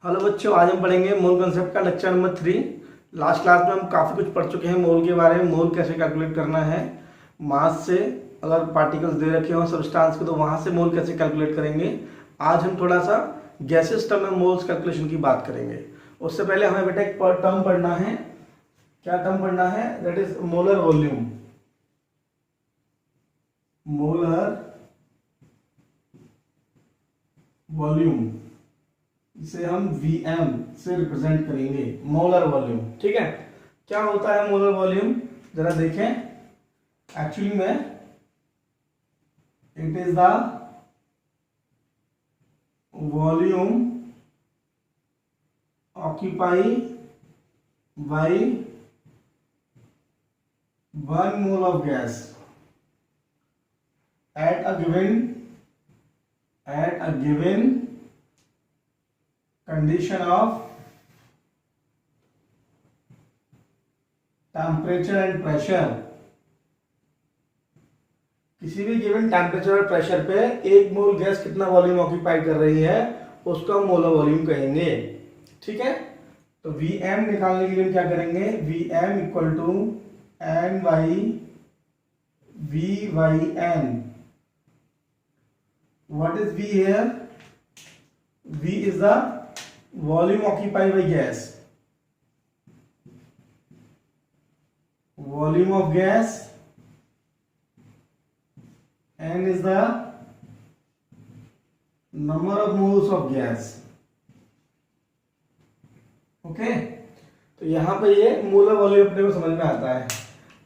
Hello बच्चों, आज हम पढ़ेंगे मोल कॉन्सेप्ट का लेक्चर नंबर 3। लास्ट क्लास में हम काफ़ी कुछ पढ़ चुके हैं मोल के बारे में। मोल कैसे कैलकुलेट करना है, मास से अगर पार्टिकल्स दे रखे हो सब्सटेंस के तो वहाँ से मोल कैसे कैलकुलेट करेंगे। आज हम थोड़ा सा गैसेस टर्म में मोल्स कैलकुलेशन की बात करेंगे। उससे पहले हमें बेटा एक टर्म पढ़ना है। क्या टर्म पढ़ना है? That is molar volume. Molar volume इसे हम Vm से रिप्रेजेंट करेंगे, मोलर वॉल्यूम। ठीक है, क्या होता है मोलर वॉल्यूम जरा देखें। एक्चुअली में it is the volume occupy by 1 mole of gas at a given condition of temperature and pressure। किसी भी गिवन टेम्परेचर और प्रेशर पे एक मोल गैस कितना वॉल्यूम ऑक्यूपाई कर रही है उसको हम मोलर वॉल्यूम कहेंगे। ठीक है, तो Vm निकालने के लिए हम क्या करेंगे? Vm equal to N by V by N। What is V here? V is the volume occupied by gas, volume of gas, n is the number of moles of gas। Okay, तो यहां पे ये molar volume अपने को समझ में आता है।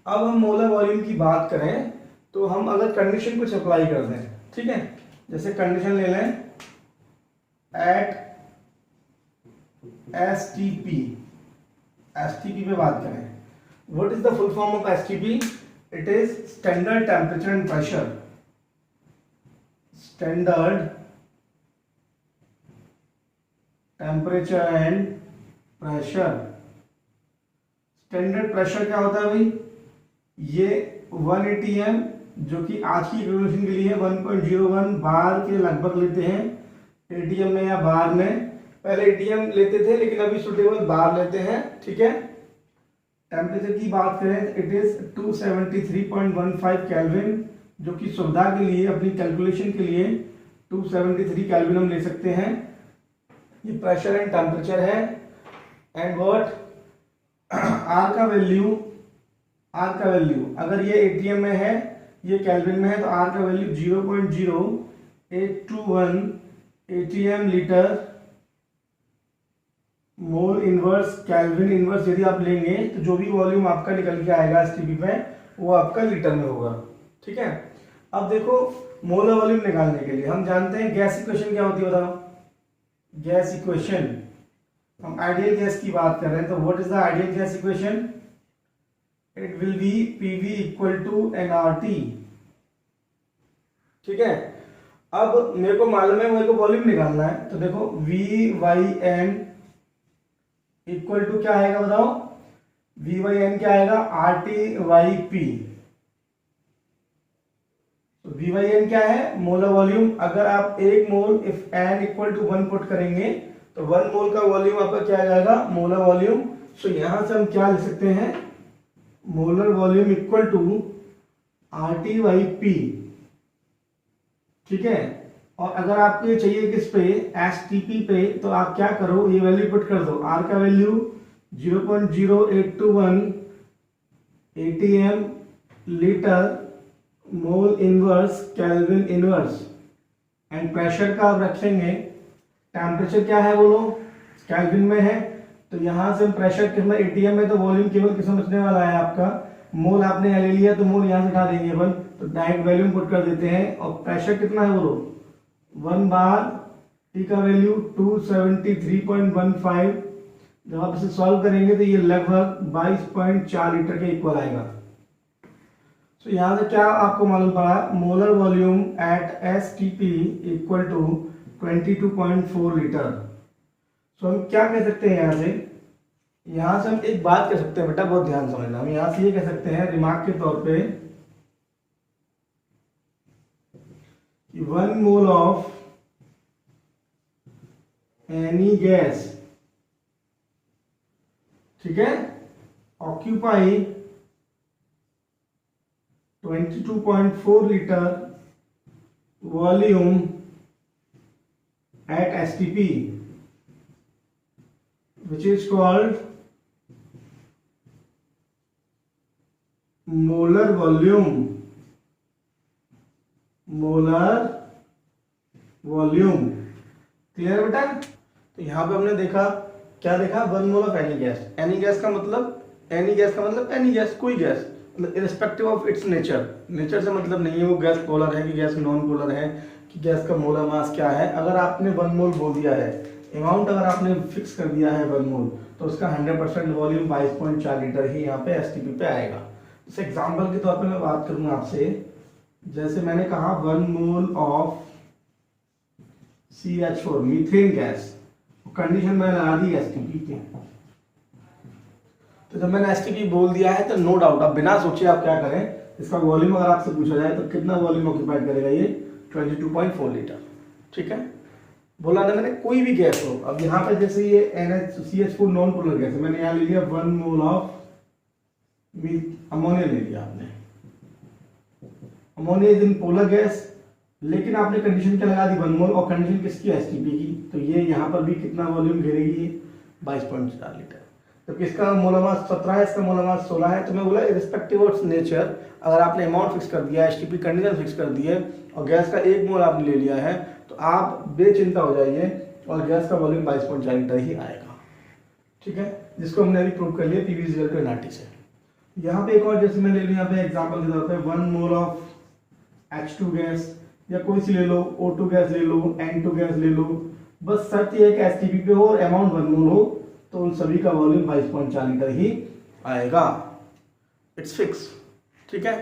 अब हम मोलर वॉल्यूम की बात करें तो हम अगर कंडीशन कुछ अप्लाई कर दें, ठीक है, जैसे कंडीशन ले लें एट STP पे बात करें। What is the full form of STP? It is standard temperature and pressure. Standard temperature and pressure. Standard pressure क्या होता है भाई? ये 1 atm जो कि आज की कैलकुलेशन के लिए 1.01 बार के लगभग लेते हैं एटीएम में या बार में। पहले एटीएम लेते थे लेकिन अभी सुटेबल बार लेते हैं। ठीक है, टेम्परेचर की बात करें इट इज 273.15 केल्विन, जो कि सुविधा के लिए अपनी कैलकुलेशन के लिए 273 केल्विन हम ले सकते हैं। ये प्रेशर एंड टेम्परेचर है। एंड व्हाट आर का वैल्यू अगर ये एटीएम में है, ये केल्विन में है, तो आर का value 0.0821 ATM litre mole inverse kelvin inverse. यदि आप लेंगे तो जो भी वॉल्यूम आपका निकल के आएगा एसटीपी पे वो आपका लीटर में होगा। ठीक है, अब देखो मोलर वॉल्यूम निकालने के लिए हम जानते हैं गैस इक्वेशन क्या होती है, बताओ। गैस इक्वेशन, हम आइडियल गैस की बात कर रहे हैं, तो what is the ideal gas equation? It will be PV equal to NRT. ठीक है, अब मेरे को मालूम है मेरे को वॉल्यूम निकालना है, तो देखो V by n equal to क्या आएगा बताओ? वी वाई एन क्या आएगा? R T by P. तो वी वाई एन क्या है? Molar volume. अगर आप एक mole if n equal to 1 put करेंगे तो 1 मोल का वॉल्यूम आपका क्या आ जाएगा? Molar volume. सो यहां से हम क्या लिख सकते हैं? Molar volume equal to R T by P. ठीक है, और अगर आपको ये चाहिए किस पे? एसटीपी पे, तो आप क्या करो, ये वैल्यू पुट कर दो। आर का value 0.0821 ATM litre mole inverse kelvin inverse. And pressure का आप रखेंगे, टेम्परेचर क्या है बोलो? केल्विन में है, तो यहां से हम प्रेशर कितना एटीएम में, तो वॉल्यूम केवल किसमें बचने वाला है आपका? मोल आपने ले लिया तो मोल यहां से उठा देंगे अपन, तो डायरेक्ट वैल्यूम पुट कर देते हैं। और प्रेशर कितना है बोलो? 1 बार, टी का वैल्यू 273.15। जब आप इसे सॉल्व करेंगे तो ये लगभग 22.4 लीटर के इक्वल आएगा। तो यहां से क्या आपको मालूम पड़ा? Molar volume at STP equal to 22.4 litre. So हम क्या कह सकते हैं यहां से हम एक बात कह सकते हैं बेटा, बहुत ध्यान समझना। हम यहां से ये कह सकते हैं रिमार्क के तौर पे कि 1 मोल ऑफ एनी गैस, ठीक है, occupy 22.4 litre volume at STP, which is called molar volume, molar volume। Clear बेटा? तो यहां पे हमने देखा, क्या देखा, 1 mole of any gas. Any gas का मतलब, एनी गैस का मतलब एनी गैस, कोई gas, irrespective of its nature. Nature से मतलब नहीं है वो गैस पोलर है कि गैस नॉन पोलर है कि गैस का मोलर मास क्या है। अगर आपने 1 मोल बोल दिया है, अमाउंट अगर आपने फिक्स कर दिया है 1 मोल, तो उसका 100% वॉल्यूम 22.4 लीटर ही यहाँ पे एसटीपी पे आएगा। इस एग्जांपल के तौर पे मैं बात करूंगा आपसे, जैसे मैंने कहा 1 mole of CH4 methane gas, condition मैंने लगा दी एसटीपी के। तो जब मैंने एसटीपी बोल दिया है तो नो डाउट, अब बिना सोचे आप क्या करें, इसका वॉल्यूम अगर आपसे पूछा जाए तो कितना वॉल्यूम ऑक्यूपाइड करेगा ये, 22.4 लीटर। ठीक है, बोला ना मैंने, कोई भी गैस हो। अब यहाँ पे जैसे ये CH4 नॉन पोलर गैस है, मैंने यहाँ ले लिया 1 मोल ऑफ अमोनिया ले लिया आपने, ammonia is in polar gas, लेकिन आपने कंडीशन क्या लगा दी 1 मोल, और कंडीशन किसकी, एसटीपी की। तो ये यहाँ पर भी कितना वॉल्यूम घेरेगी, 22.4 लीटर। तो किसका मोलर मास 17 है, इसका मोलर मास 16 है। तो मैं बोला इररिस्पेक्टिव ऑफ नेचर, अगर आपने अमाउंट फिक्स कर दिया, एसटीपी कंडीशन फिक्स कर दी है, और गैस का 1 मोल आपने ले लिया है, तो आप बेचिंता हो जाइए और गैस का वॉल्यूम 22.4 लीटर ही आएगा। ठीक है, जिसको हमने अभी प्रूव कर लिया PV is equal to NRT से। यहाँ पे एक और जैसे मैं ले लूँ, यहाँ पे एग्जांपल के तौर पे 1 मोल ऑफ H2 गैस, या कोई सी ले लो, O2 गैस ले लो, N2 गैस ले लो, बस शर्त ये है कि एसटीपी पे हो और अमाउंट 1 मोल हो, तो उन सभी का वॉल्यूम 22.4 लीटर ही आएगा। It's fix. ठीक है,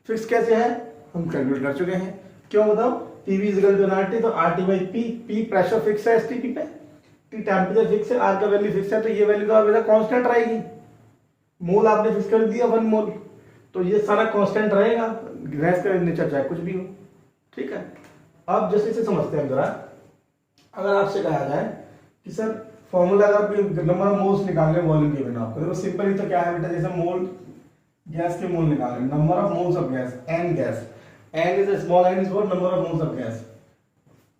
फिक्स कैसे है हम कैलकुलेट कर चुके हैं। क्यों बताओ, PV is equal to nRT, तो RT by P, P pressure fix है एसटीपी पे, टी टेम्परेचर फिक्स है, आर का वैल्यू फिक्स है, तो ये वैल्यू तो हमेशा कांस्टेंट रहेगी। मोल आपने फिक्स कर दिया 1 मोल, तो ये सारा कांस्टेंट रहेगा, गैस का नेचर चाहे कुछ भी हो। ठीक है, अब जैसे इसे समझते हैं जरा। अगर आपसे कहा जाए कि सर फॉर्मूला अगर नंबर ऑफ मोल्स निकालने वॉल्यूम गिवन आपको, तो सिंपल ही तो क्या है बेटा, जैसे मोल गैस के मोल निकालने, number of moles of gas, N gas, N is small N is what, number of moles of gas.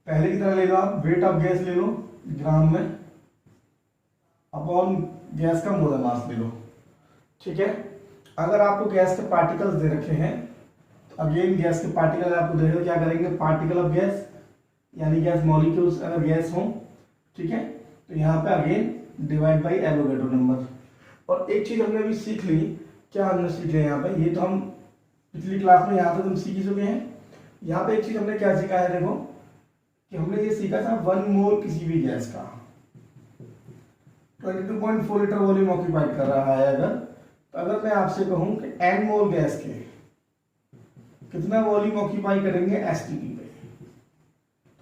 पहले की तरह ले लो आप, वेट ऑफ गैस ले लो ग्राम में, अपॉन गैस का मोलर मास ले लो। ठीक है, अगर आपको गैस के पार्टिकल्स दे रखे हैं, तो अगेन गैस के पार्टिकल आपको दे रहे हो, क्या करेंगे, पार्टिकल ऑफ गैस यानी गैस मॉलिक्यूल्स अगर गैस हो, ठीक है, तो यहाँ पे again divide by Avogadro number. और एक चीज हमने अभी सीख ली, क्या हमने सीख लिया यहाँ पे, ये तो हम पिछली क्लास में यहाँ पे तुम सीख ही चुके हैं। यहाँ पे एक चीज हमने क्या सीखा है, देखो कि हमने ये सीखा था 1 मोल किसी भी गैस का 22.4 लीटर वॉल्यूम ऑक्यूपाइड कर रहा है अगर, तो अगर मैं आपसे कहूं कि n मोल गैस के कितना वॉल्यूम ऑक्यूपाई करेंगे एसटीपी पे,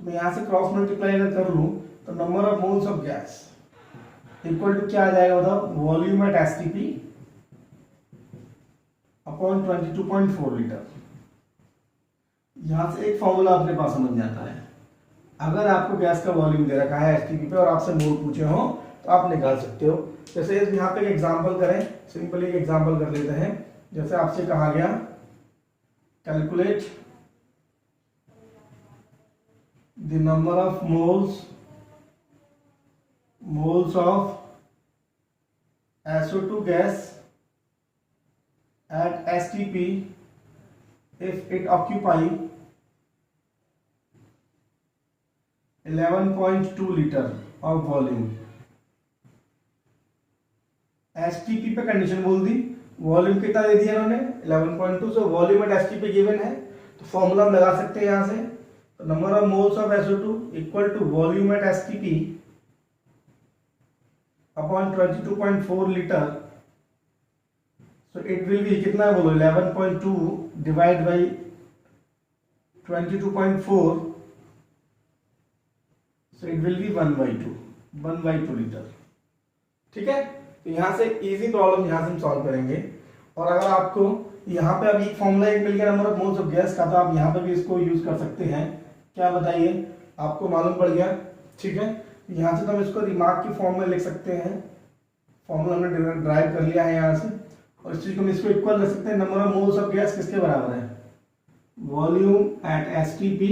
तो मैं यहां से क्रॉस मल्टीप्लाई अगर कर लूं, तो number of moles of gas equal to क्या आ जाएगा बताओ, volume at STP upon 22.4 litre. यहां से एक फॉर्मूला अपने पास समझ जाता है, अगर आपको गैस का वॉल्यूम दे रखा है एसटीपी पे और आपसे मोल पूछे हो, तो आप निकाल सकते हो। जैसे यहाँ पे एक एग्जांपल करें, सिंपली एक एग्जांपल कर लेते हैं। जैसे आपसे कहा गया calculate the number of moles of SO2 gas at STP if it occupy 11.2 litre of volume. STP पे कंडीशन बोल दी, वॉल्यूम कितना दे दिया इन्होंने 11.2, सो वॉल्यूम एट एसटीपी गिवन है, तो फॉर्मूला हम लगा सकते हैं यहां से, तो number of moles of SO2 equal to volume at STP upon 22.4 litre. So it will be कितना है बोलो, 11.2 divide by 22.4, so it will be 1/2 litre. ठीक है, तो यहां से इजी प्रॉब्लम यहां से हम सॉल्व करेंगे। और अगर आपको यहाँ पे अभी फॉर्मूला एक मिल गया number of moles of gas का, तो आप यहाँ पे भी इसको यूज कर सकते हैं। क्या बताइए, आपको मालूम पड़ गया। ठीक है, यहाँ से तो हम इसको रिमार्क की फॉर्म में लिख सकते हैं, फॉर्मूला हमने ड्राइव कर लिया है यहाँ से, और इस चीज को हम इसको इक्वल रख सकते हैं, number of moles of gas किसके बराबर है, volume at STP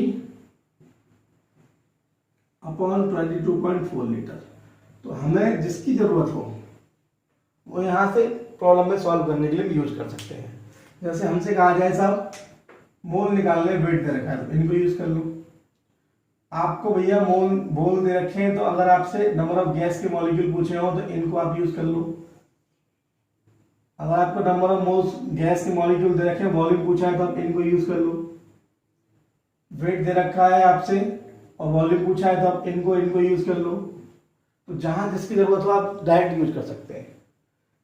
upon 22.4 litre. तो हमें जिसकी जरूरत हो वो यहाँ से प्रॉब्लम में सॉल्व करने के लिए यूज कर सकते हैं। जैसे हमसे कहा जाए साहब मोल निकालने वेट दे रखा है तो इनको यूज कर लो। आपको भैया मोल दे रखे हैं तो अगर आपसे नंबर ऑफ गैस के मॉलिक्यूल पूछे हो तो इनको आप यूज कर लो। अगर आपको नंबर ऑफ मोल्स गैस के मॉलिक्यूल दे रखे हैं, वॉल्यूम पूछा है तो आप इनको यूज कर लो। वेट दे रखा है आपसे और वॉल्यूम पूछा है तो आप इनको यूज कर लो। तो जहां जिसकी जरूरत हो आप डायरेक्ट यूज कर सकते हैं।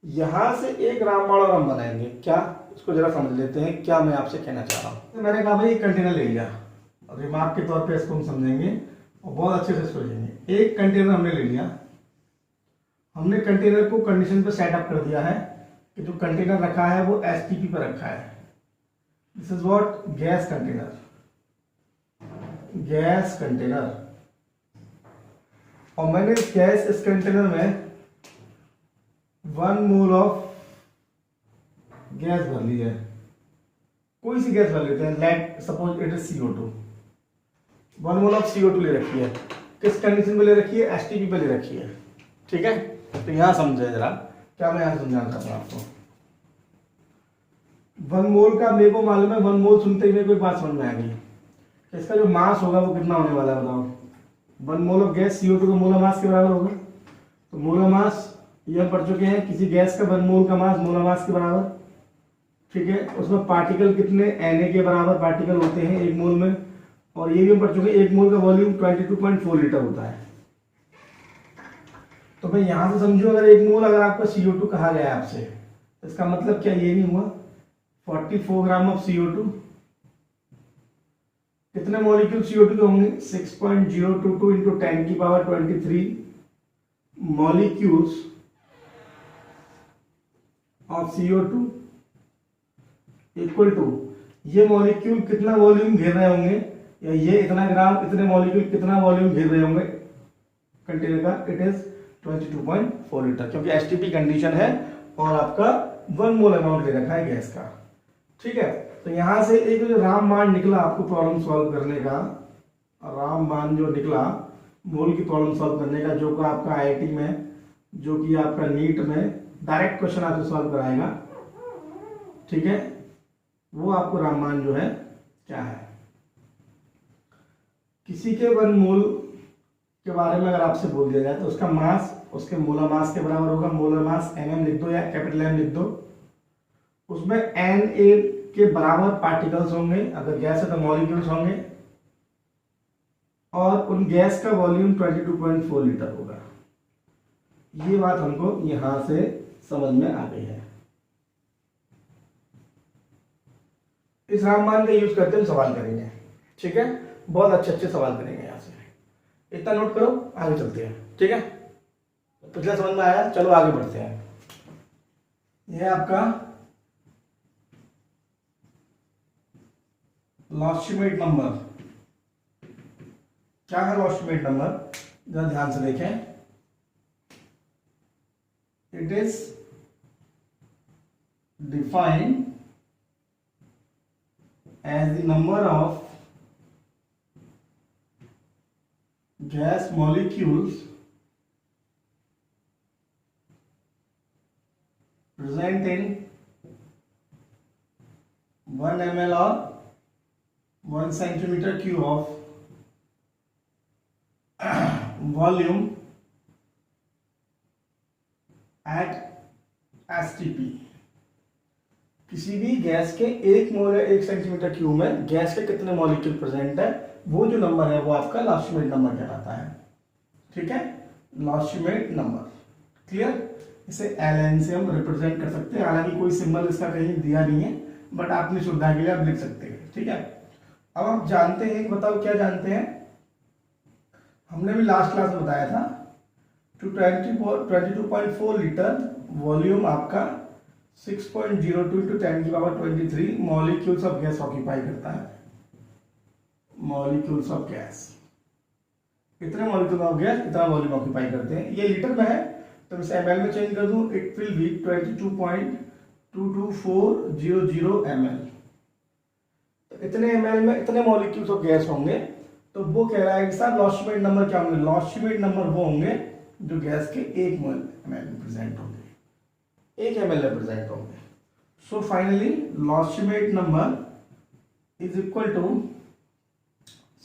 यहां से एक रामबाण और हम बनाएंगे, क्या इसको जरा समझ लेते हैं क्या मैं आपसे कहना चाह रहा हूं। तो मैंने कहा भाई एक कंटेनर ले लिया और रिमार्क के तौर पे इसको हम समझेंगे और बहुत अच्छे से इसको लिखेंगे। एक कंटेनर हमने ले लिया, हमने कंटेनर को कंडीशन पे सेटअप कर दिया है कि जो कंटेनर रखा है वो STP पर रखा है। This is what gas container, gas container. और मैंने इस कंटेनर में 1 मोल ऑफ गैस भर ली है, कोई सी गैस भर लेते हैं, let suppose it is CO2। 1 mole of CO2 ले रखी है, किस कंडीशन पे ले रखी है, STP पे ले रखी है। ठीक है, तो यहां समझे जरा क्या मैं यहां समझाना चाहता हूं आपको। 1 मोल का मेरे को मालूम है, 1 मोल सुनते ही मेरे को एक बात समझ में आ गई, इसका जो मास होगा वो कितना होने वाला है बताओ। 1 मोल ऑफ गैस CO2 का मोलर मास के बराबर होगा। तो मोलर मास ये हम पढ़ चुके हैं, किसी गैस का 1 मोल का मास मोलर मास के बराबर। ठीक है, उसमें पार्टिकल कितने Na के बराबर पार्टिकल होते हैं 1 मोल में, और ये भी हम पढ़ चुके हैं 1 मोल का वॉल्यूम 22.4 लीटर होता है। तो भाई यहां से समझो, अगर 1 मोल अगर आपका CO2 कहा गया है आपसे, इसका मतलब क्या ये नहीं हुआ 44 ग्राम ऑफ CO2। कितने मॉलिक्यूल CO2 के होंगे, 6.022 इंटू 10 की power 23 molecules of CO2 equal to, ये मॉलिक्यूल कितना वॉल्यूम घेर रहे होंगे, या ये इतना ग्राम इतने मॉलिक्यूल कितना वॉल्यूम घेर रहे होंगे कंटेनर का, इट इज 22.4 लीटर, क्योंकि STP कंडीशन है और आपका 1 मोल अमाउंट ले रखा है गैस का। ठीक है, तो यहां से एक जो रामबाण निकला आपको प्रॉब्लम सॉल्व करने का, रामबाण जो निकला मोल की प्रॉब्लम सॉल्व करने का, जो का आपका IIT में, जो कि आपका नीट में डायरेक्ट क्वेश्चन आपसे सॉल्व कराएगा। ठीक है, वो आपको रामबाण जो है क्या है, किसी के 1 मोल के बारे में अगर आपसे बोल दिया जाए तो उसका मास उसके मोलर मास के बराबर होगा। मोलर मास mm लिख दो या कैपिटल M लिख दो। उसमें Na के बराबर पार्टिकल्स होंगे, अगर गैस है तो मॉलिक्यूल्स होंगे, और उन गैस का वॉल्यूम 22.4 लीटर होगा। ये बात हमको यहां से समझ में आ गई है। इस रामबाण का यूज करते हम सवाल करेंगे। ठीक है, बहुत अच्छे अच्छे सवाल करेंगे यहां से, इतना नोट करो, आगे चलते हैं। ठीक है, पिछला समझ में आया, चलो आगे बढ़ते हैं। यह आपका लॉस्टिमेट नंबर, क्या है लॉस्टिमेट नंबर, जरा ध्यान से देखें। It is defined as the number of gas molecules present in 1 ml or 1 centimeter cube of volume at STP। किसी भी गैस के 1 मोल या 1 सेंटीमीटर क्यूब में गैस के कितने मॉलिक्यूल प्रेजेंट है, वो जो नंबर है वो आपका लॉस्टिमेट नंबर कहलाता है। ठीक है, लॉस्टिमेट नंबर, क्लियर। इसे LN से हम रिप्रेजेंट कर सकते हैं, हालांकि कोई सिंबल इसका कहीं दिया नहीं है, बट अपनी सुविधा के लिए आप लिख सकते हैं। ठीक है, अब आप जानते हैं, बताओ क्या जानते हैं, हमने भी लास्ट क्लास में बताया था 22.4 लीटर वॉल्यूम आपका 6.02 into 10 की power 23 molecules of gas occupy करता है, मॉलिक्यूल्स ऑफ गैस। इतने मॉलिक्यूल ऑफ गैस इतना वॉल्यूम ऑक्यूपाई करते हैं। ये लीटर में है तो मैं इसे ml में चेंज कर दूं, इट विल बी 22.22400 ml। तो इतने ml में इतने मॉलिक्यूल्स ऑफ गैस होंगे, तो वो कह रहा है कि सर लॉस्टिमेट नंबर क्या होंगे? लॉस्टिमेट नंबर वो होंगे जो गैस के 1 ml में प्रेजेंट होंगे, 1 ml में प्रेजेंट होंगे। सो फाइनली लॉस्टिमेट number is equal to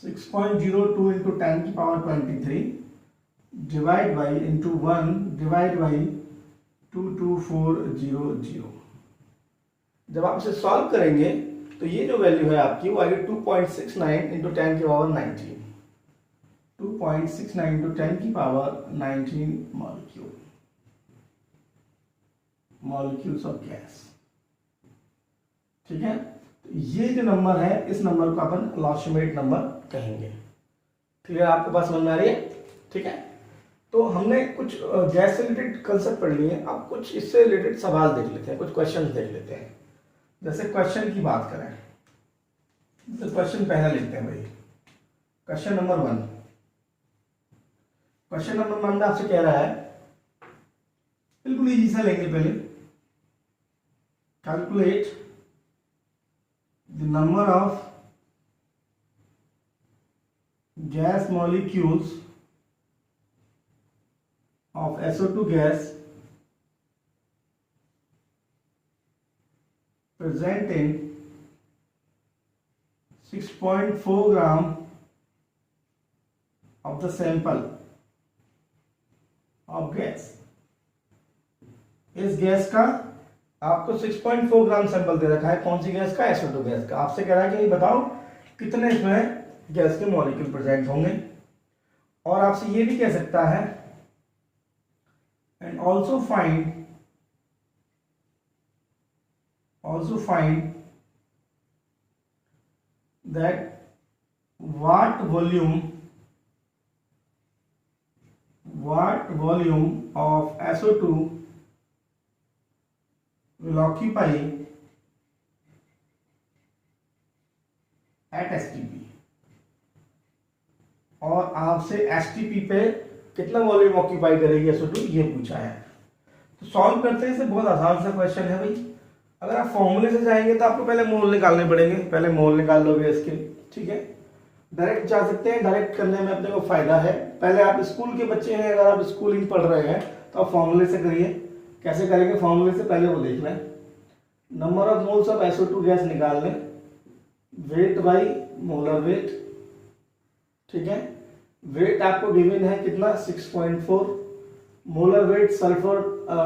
6.02 into 10 की power 23 divide by into 1 divide by 22400। जब आप इसे सॉल्व करेंगे तो ये जो वैल्यू है आपकी वो आएगी 2.69 इंटू 10 की पावर 19, 2.69 इंटू 10 की पावर 19 मॉलिक्यूल्स ऑफ गैस। ठीक है, ये जो नंबर है इस नंबर को अपन लॉस्टिमेट नंबर कहेंगे। क्लियर, आपके पास समझ में आ रही है? ठीक है, तो हमने कुछ गैस से रिलेटेड कंसेप्ट पढ़ लिए, अब कुछ इससे रिलेटेड सवाल देख लेते हैं, कुछ क्वेश्चन देख लेते हैं। जैसे क्वेश्चन की बात करें तो क्वेश्चन पहला लिखते हैं भाई, क्वेश्चन नंबर 1। क्वेश्चन नंबर 1 में आपसे कह रहा है, बिल्कुल इजी सा लेंगे पहले, calculate the number of gas molecules of SO2 gas present in 6.4 gram of the sample of gas। इस गैस का आपको 6.4 ग्राम सैंपल दे रखा है, कौन सी गैस का? SO2 गैस का। आपसे कह रहा है कि बताओ कितने इसमें गैस के मॉलिक्यूल प्रेजेंट होंगे। और आपसे ये भी कह सकता है and also find that what volume of SO2 will occupy at STP। और आपसे STP पे कितना वॉल्यूम ऑक्यूपाई करेगी SO2 ये पूछा है। तो सॉल्व करते हैं, इसे बहुत आसान सा क्वेश्चन है भाई। अगर आप फॉर्मूले से जाएंगे तो आपको पहले मोल निकालने पड़ेंगे, पहले मोल निकाल लोगे इसके। ठीक है, डायरेक्ट जा सकते हैं, डायरेक्ट करने में अपने को फायदा है। पहले आप स्कूल के बच्चे हैं, अगर आप स्कूलिंग पढ़ रहे हैं तो आप फॉर्मूले से करिए। कैसे करेंगे फॉर्मूले से? पहले वो देख लें, number of moles of SO2 gas निकाल लें, वेट बाई मोलर वेट। ठीक है, वेट आपको गिवन है कितना? 6.4। मोलर वेट सल्फर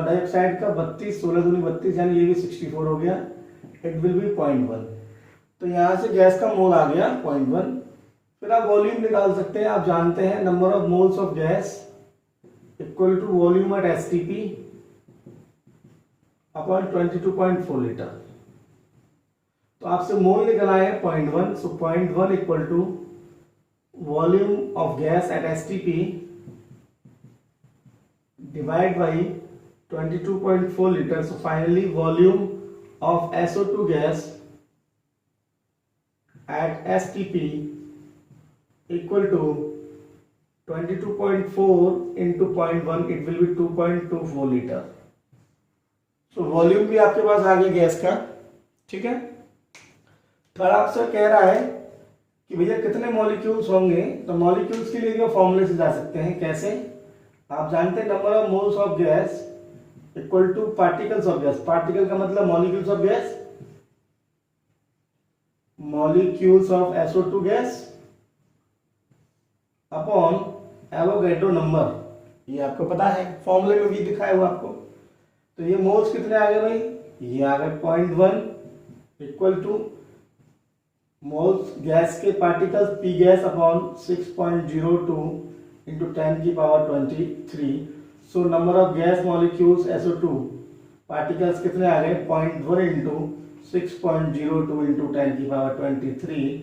डाइऑक्साइड का 32, 16 दूनी 32, यानी ये भी 64 हो गया। It will B 0.1। तो यहां से गैस का मोल आ गया 0.1। फिर आप वॉल्यूम निकाल सकते हैं। आप जानते हैं number of moles of gas equal to volume at STP upon 22.4 litre. तो आपसे मोल निकला है 0.1, so 0.1 equal to volume of gas at STP divide by 22.4 litre. So finally volume of SO2 gas at STP equal to 22.4 into 0.1, it will be 2.24 litre. तो volume भी आपके पास आ गया gas का। ठीक है, थर्ड आपसे कह रहा है कि भैया कितने मॉलिक्यूल्स होंगे। तो मॉलिक्यूल्स के लिए फॉर्मूले से जा सकते हैं। कैसे? आप जानते हैं number of moles of gas equal two particles of gas. Particle का मतलब molecules of gas, molecules of SO2 gas upon Avogadro number. ये आपको पता है, फॉर्मूले में भी दिखाया हुआ आपको। तो ये मोल्स कितने आ गए भाई? ये आ गए 0.1 इक्वल टू मोल्स गैस के particles P gas upon 6.02 into 10 की power 23। So number of gas molecules SO2 particles कितने आ गए? 0.1 इंटू 6.02 इंटू 10 की पावर 23।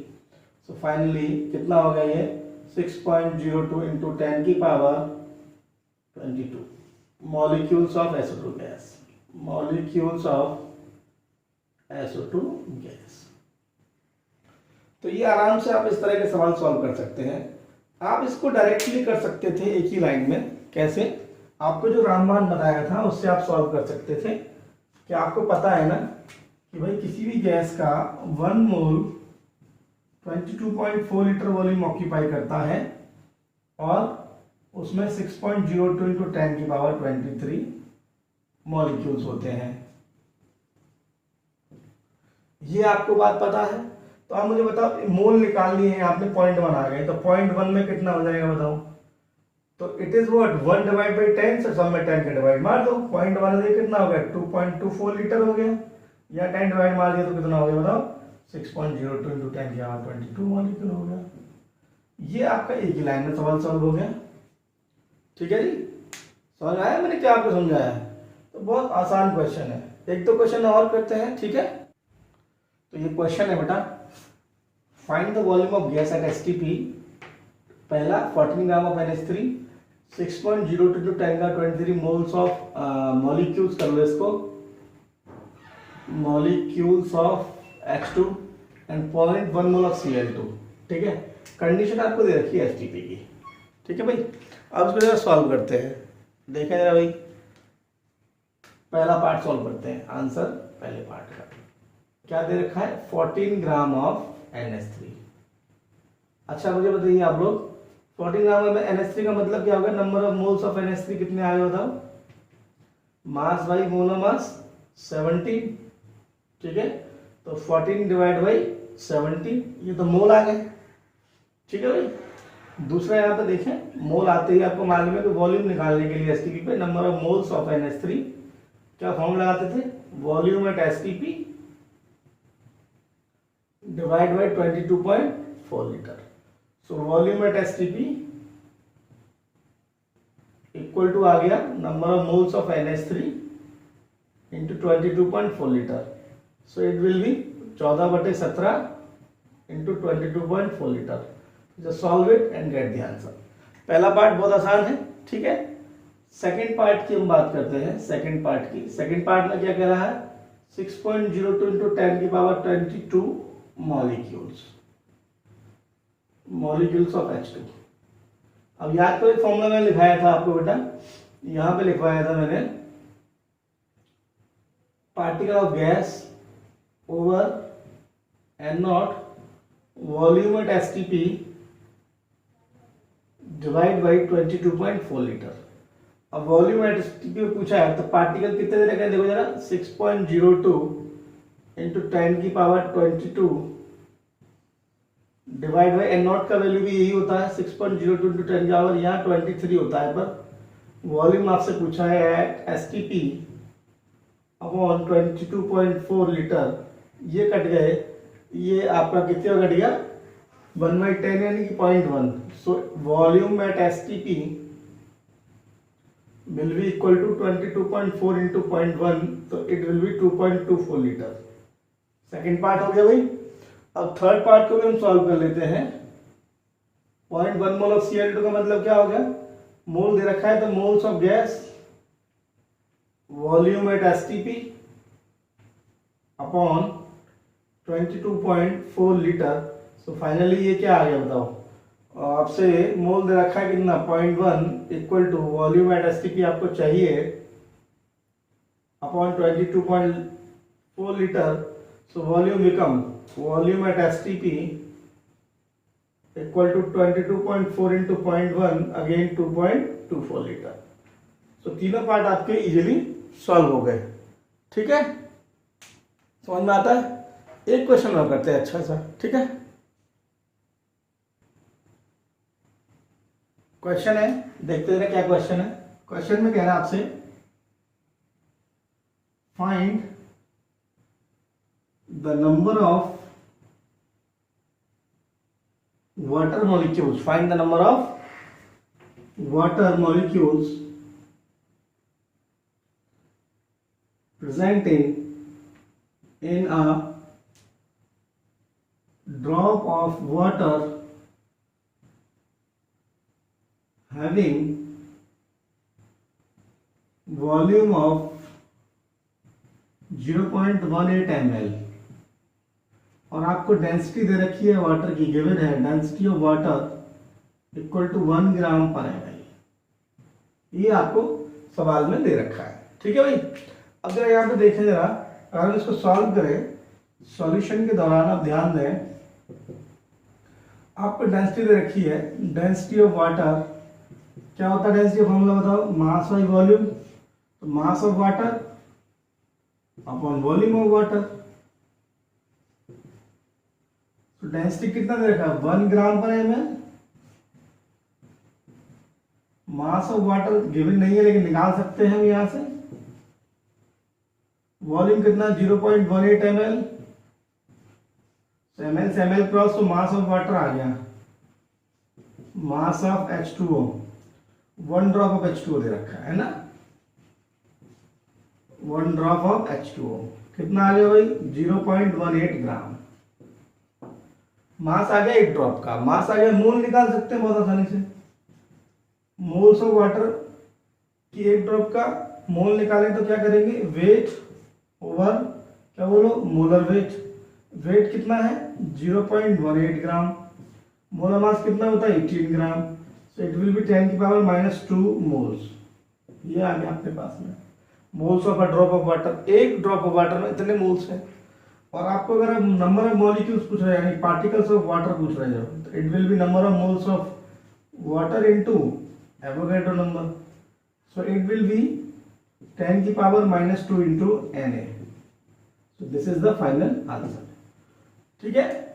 सो फाइनली कितना हो गया ये? 6.02 इंटू 10 की power 22 molecules of SO2 gas, molecules of SO2 gas। तो ये आराम से आप इस तरह के सवाल सॉल्व कर सकते हैं। आप इसको डायरेक्टली कर सकते थे एक ही लाइन में। कैसे? आपको जो रामबाण बताया था उससे आप सॉल्व कर सकते थे कि आपको पता है ना कि भाई किसी भी गैस का 1 मोल 22.4 लीटर वॉल्यूम ऑक्यूपाई करता है और उसमें 6.02 इंटू 10 की पावर 23 मॉलिक्यूल्स होते हैं। ये आपको बात पता है। तो आप मुझे बताओ, मोल निकाल लिए हैं आपने, 0.1 आ गए, तो 0.1 में कितना हो जाएगा बताओ? तो it is what 1 divide by 10, से सब में 10 का डिवाइड मार दो। 0.1 से कितना हो गया? 2.24 लीटर हो गया, या 10 डिवाइड मार दिया तो कितना हो गया बताओ? 6.02 इंटू 10 की पावर 22 मॉलिक्यूल हो गया। ये आपका एक ही लाइन में सवाल सॉल्व हो गया। ठीक है जी, समझ आया मैंने क्या आपको समझाया? तो बहुत आसान क्वेश्चन है। एक दो क्वेश्चन और करते हैं, ठीक है? तो ये क्वेश्चन है बेटा, find the volume of gas eight STP. पहला 14 ग्राम ऑफ NH3, 6.02 टू 10 का 23 मोल्स ऑफ मॉलिक्यूल्स कर लो इसको, molecules of H2 and 0.1 mole of Cl2। ठीक है, कंडीशन आपको दे रखी है एसटीपी की। ठीक है भाई, अब इसको जरा सॉल्व करते हैं। देखें जरा भाई, पहला पार्ट सॉल्व करते हैं। आंसर पहले पार्ट का क्या दे रखा है? 14 ग्राम ऑफ NH3। अच्छा मुझे बताइए आप लोग, 14 ग्राम ऑफ NH3 का मतलब क्या होगा? Number of moles of NH3 कितने आ गए बताओ? Mass by molar mass 17। ठीक है, तो 14 डिवाइड बाई 17, ये तो मोल आ गए। ठीक है भाई, दूसरा यहाँ पे देखें, मोल आते ही आपको मालूम है कि वॉल्यूम निकालने के लिए एसटीपी पे number of moles of NH3 क्या फॉर्म लगाते थे? Volume at STP divide by 22.4 litre. So volume at STP equal to आ गया number of moles of NH3 into 22.4 litre. So it will be 14/17 into 22.4 litre. Just solve it and get the answer। पहला part बहुत आसान है। ठीक है, second part की हम बात करते हैं। सेकंड पार्ट की, सेकंड पार्ट में क्या कह रहा है? 6.02 इंटू 10 की power 22 molecules, molecules of H2। अब याद करो, एक फॉर्मूला मैंने लिखाया था आपको बेटा, यहां पे लिखवाया था मैंने, particle of gas over N0 volume at STP divide by 22.4 litre. अब वॉल्यूम एट एसटीपी में पूछा है तो पार्टिकल कितने दे रखे हैं? देखो जरा, 6.02 इंटू 10 की पावर 22 डिवाइड बाई N0 का वैल्यू भी यही होता है 6.02 इंटू 10 की पावर, यहाँ 23 होता है, पर वॉल्यूम आपसे पूछा है एट एसटीपी अपॉन 22.4 लीटर। ये कट गए, ये आपका कितना कट गया? 1/10 यानी कि 0.1। So volume at STP will be equal to 22.4 into 0.1, तो it will be 2.24 litre. Second part हो गया भाई। अब थर्ड पार्ट को भी हम सॉल्व कर लेते हैं। 0.1 मोल ऑफ Cl2 का मतलब क्या हो गया? मोल दे रखा है तो moles of gas, volume at STP upon 22.4 litre. So finally ये क्या आ गया बताओ? आपसे मोल दे रखा है कितना? 0.1 equal to volume at STP आपको चाहिए upon 22.4 litre. So volume become, volume at STP equal to 22.4 into 0.1 again 2.24 litre. So तीनों पार्ट आपके इजीली सॉल्व हो गए। ठीक है, समझ में आता है? एक क्वेश्चन और करते हैं अच्छा सा। ठीक है, क्वेश्चन है, देखते हैं क्या क्वेश्चन है। क्वेश्चन में कह रहा है आपसे, find the number of water molecules, find the number of water molecules presenting in a drop of water having volume of 0.18 ml और आपको डेंसिटी दे रखी है वाटर की, गिवन है density of water equal to 1 gram per ml। ये आपको सवाल में दे रखा है, ठीक है भाई। अगर यहाँ पे देखें जरा, अगर हम इसको सॉल्व करें, सॉल्यूशन के दौरान आप ध्यान दें, आपको डेंसिटी दे रखी है, डेंसिटी ऑफ वाटर। क्या होता है डेंसिटी फॉर्मूला बताओ, मास बाई वॉल्यूम। तो mass of water upon volume of water. तो डेंसिटी कितना दे रखा है, 1 gram per ml। Mass of water given नहीं है लेकिन निकाल सकते हैं हम यहां से। वॉल्यूम कितना, 0.18 ml। ml से ml क्रॉस, तो मास ऑफ वाटर आ गया, mass of H2O, 1 drop of H2O दे रखा है ना, 1 ड्रॉप ऑफ H2O कितना आ गया भाई, 0.18 ग्राम। मास आ गया 1 ड्रॉप का, मास आ गया, मोल निकाल सकते हैं बहुत आसानी से। मोल्स ऑफ वाटर की 1 ड्रॉप का मोल निकालें तो क्या करेंगे, वेट ओवर क्या बोलो, मोलर वेट। वेट कितना है 0.18 ग्राम, मोलर मास कितना होता है 18 ग्राम। सो इट विल बी 10 की पावर -2 मोल्स। ये आ गया आपके पास में moles of a drop of water. 1 drop of water में इतने मोल्स हैं। और आपको अगर नंबर ऑफ मॉलिक्यूल्स पूछ रहे हैं, यानी पार्टिकल्स ऑफ वाटर पूछ रहे हैं, तो it will B number of moles of water into Avogadro number. So it will B 10 की power -2 into Na। So this is the final answer। ठीक है।